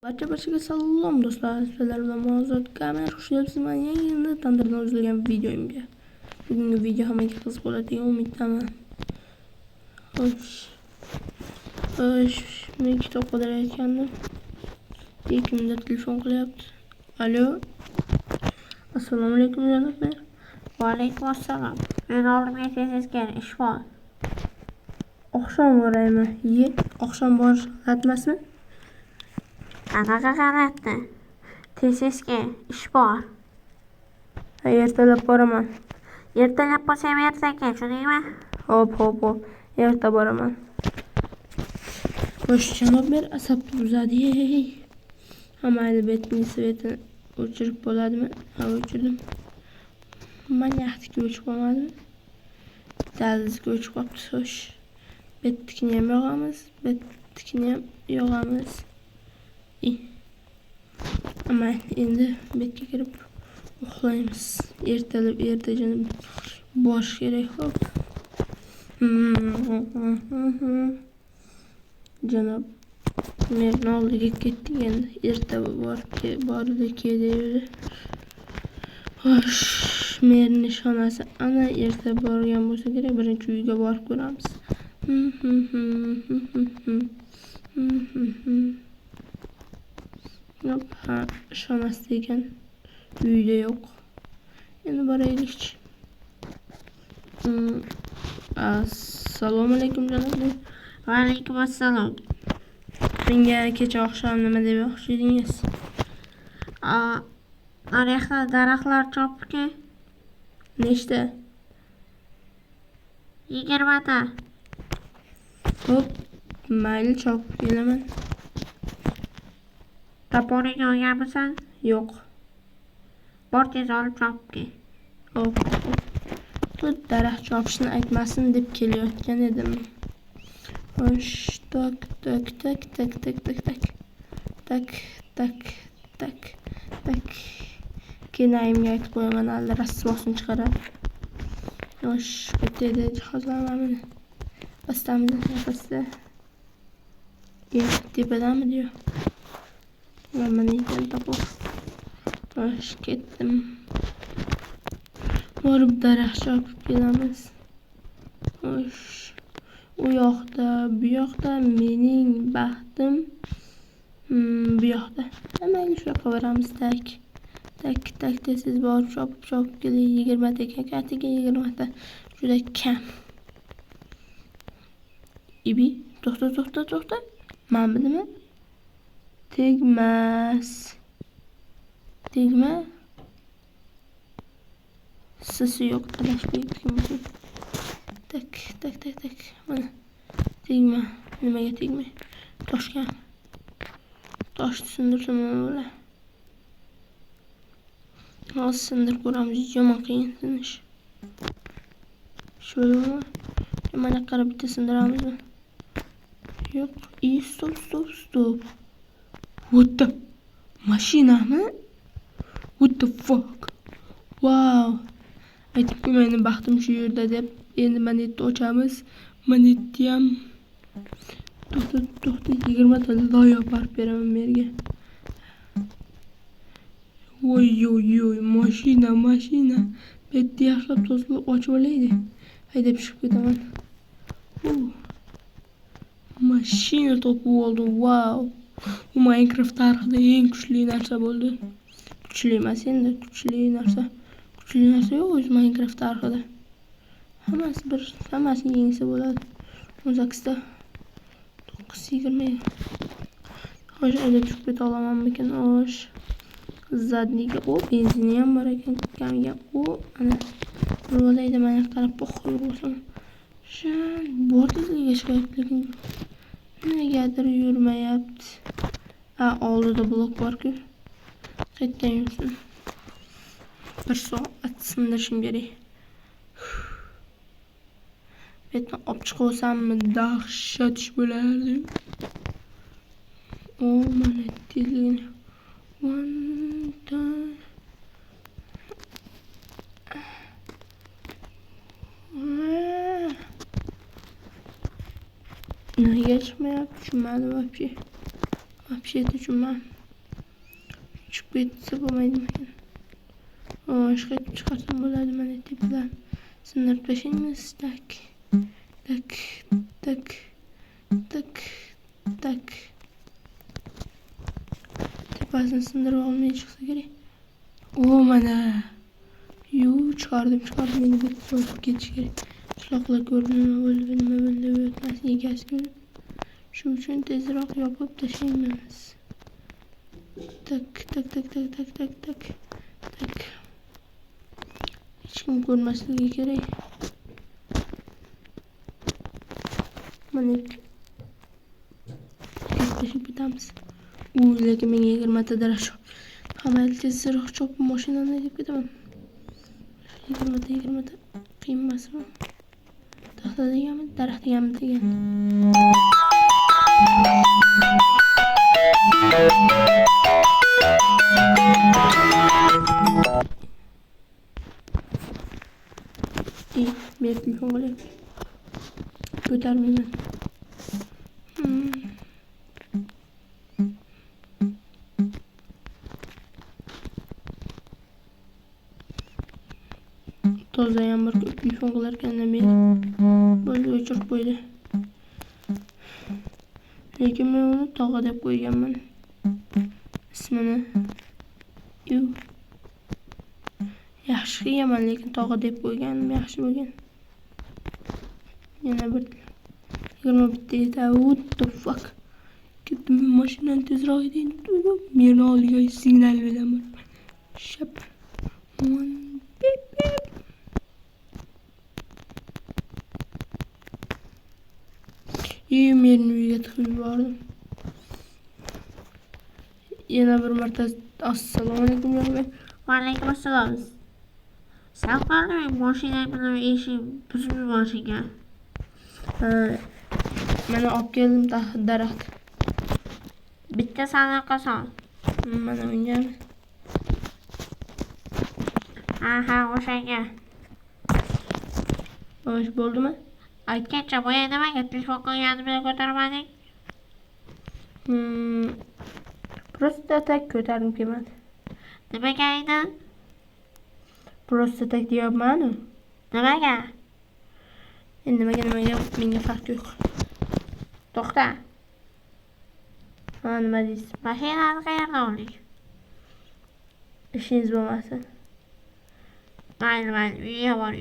Barchaga salom do'stlar, sizlar bilan mavzuot kamera xush kelibsizman. Yangi tandirdan uzilgan videomga. Bugungi video hammaga qiziq bo'ladi degan umiddaman. Men kitob qidirayotgandim. Kimdir telefon qilyapti. Alo. Assalomu alaykum janoblar. Va alaykum assalom. Men oldimga tezizga ish bor. Oqshom boraymi? Oqshom borish g'alati emasmi? Qanaqa g'alati? Tezizga ish bor. Ertalab boraman. Ertalab bo'lsam ertaga, tushundingmi? Hop. Erta boraman. Xo'sh, janoblar, asabni buzadi. Mayli, betning svetini o'chirib bo'ladimi? Ha, o'chirdim. Manyaqniki o'chib qolmadimi? Daldizga o'chib qolibdi. Xo'sh. Betnikini ham yog'amiz. Ama endi betga kirib uxlaymiz. Erta borish kerak. Hop. Janob meni oldiga ketdik endi. Erta bordi deydi. Xo'sh, meni nishonasi ana erta borgan bo'lsa kerak, birinchi uyga borib ko'ramiz. Ha, ishonasi degan uyda yo'q. Endi boraylikchi. Assalomu alaykum janoblar. Va alaykum assalom. Menga kecha oqshom nima deb yoqchi edingiz? Naryoqda daraxtlar chopki. Nechta? 20 ta. Hop, mayli chopib kelaman. Toporingni olganmisan? Yo'q. Bor tez olib chopib kel. Hop. Bu daraxt chopishni aytmasin deb kelayotgan edim. Xo'sh, tak. Kenayimga aytib qo'yaman, alda rasvosini chiqaradi. Xo'sh, bitta jihozlarni pastda. Tepadami diyor. Mana ekan topib. Xo'sh, ketdim. Borib daraxt chopib kelamiz. Xo'sh, u yoqda, bu yoqda mening baxtim. Bu yoqda. Mayli, shu yoqqa boramiz. Tak tez borib chopib keling. 20 ta ekan, katiga 20 ta. Juda kam. Ibi, to'xta. Men bildim. Tegma. Sisi yo'q, adashib ketdim. Tak. Mana. Tegma. Nimaga tegmay? Toshga. Toshni sindirsam bo'la. Hozir sindirib ko'ramiz. Yomon qiyin sindirish. Sho'lmi? Mana qarab bitta sindiramizmi? Yo'q. Stop. What the? Mashinami? What the fuck? Wow. Aytibku meni baxtim shu yerda deb. Endi monetni ochamiz. Monetni ham to'xta 20 ta loyo barib beraman merga. Voy, mashina. Betni yaxshilab tozalab ochib olaydi. Haydab chiqib ketaman. Mashina topib oldim. Wow. Bu Minecraft tarixida eng kuchli narsa bo'ldi. Kuchli emas endi, kuchli narsa yo'q o'z Minecraft tarixida. Hammasi yengsa bo'ladi. 18 ta 920. Xo'sh, endi chiqib keta olamanmikin? Xo'sh. Zadniga benzini ham bor ekan, kamiga. Ana ro'layda mana qarab poxol bo'lsam. Bordizga chiqayapti. Negadir yurmayapti. Oldida blok bor-ku. Qayerdan yursin? Bir soat sindirishim kerak. Betni olib chiqib olsammi, dahshat ish bo'lardi. Mana tezligini. Nega chiqmayapti? Tushunmadim вообще. Вообще tushunmadim. Chiqib ketsa bo'lmaydimi ekan? Ishga chiqarsam bo'ladi mana tepadan. Sindirib tashlaymiz. Tak. Tak. Tak. Tak. Tak. Tepasini sindirib olmay chiqsa kerak. Mana. Chiqardim. Endi bir so'rib ketish kerak. Qishloqlar ko'rib nima bo'ldi o'tmas egasi. Shu uchun tezroq yopib tashlaymiz. Tak. Hech kim ko'rmasligi kerak. Mana tashib ketamiz. Lekin menga 20 ta daraxt. Hamma tezroq chopib mashinani haydab ketaman. 20 ta qiymasmi? Taxta deganmi, daraxt deganmi degan. Men telefon qilyapman. Ko'tarmayman. Toza yağmur telefon qilarkandan beri bo'ldi o'chirib qo'ydi. Lekin men uni tog'a deb qo'yganman. Ismini. Yaxshi qilganman, lekin tog'a deb qo'yganim yaxshi bo'lgan. Yana bir 21 ta. What the fuck? Ketdim mashinani tezroq haydayman. Meni oldiga signal beraman. Shap. Pip pip. Meni uyga tiqib yubordim. Yana bir marta assalomu alaykum yo'qlar. Va alaykum assalom. Sen qanday mashina bilan ishing buzib yuborishga? Mana olib keldim daraxt. Bitta sanoqqa sol. Mana unga. O'shanga. Xo'sh, bo'ldimi? Aytgancha boya nimaga telefon qilganimni ko'tarmading? Просто tak ko'tarib kelmadi. Nimaga aynan? Просто tak deyapman. Nimaga? Endi nimaga menga farq yo'q. To'xta. Nima deysiz? Mashinani qayerdan olding? Ishingiz bo'lmasin. Mayli, uyga bor.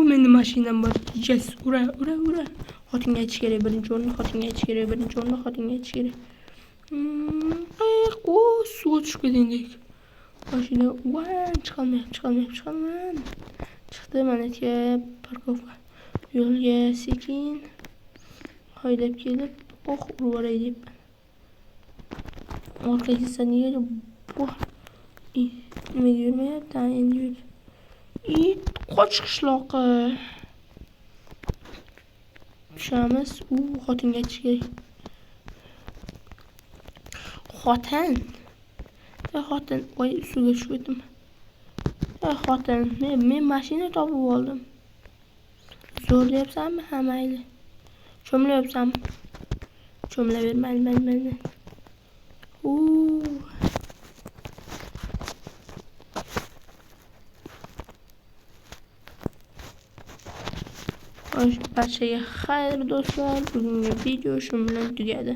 Meni mashinam bor. Jes, ura. Xotinga aytish kerak, birinchi o'rinda xotinga aytish kerak. Suv tushib ketdingdek. Mashina chiqolmayapman. Chiqdi mana parkovka. Yo'lga sekin haydab kelib, urib yuboray debman. Orqaga saniga nimaga yurmayapti endi yur. Qoch qishloqqa. Tushamiz. Xotinga aytish kerak. Xotin. Voy, suvga tushib ketdim. Xotin, men mashina topib oldim. Zo'r deyapsanmi? Ha, mayli. Cho'mlayapsanmi? Cho'mlaver, mayli. Barchaga xayr do'stlar. Bugungi video shu bilan tugadi.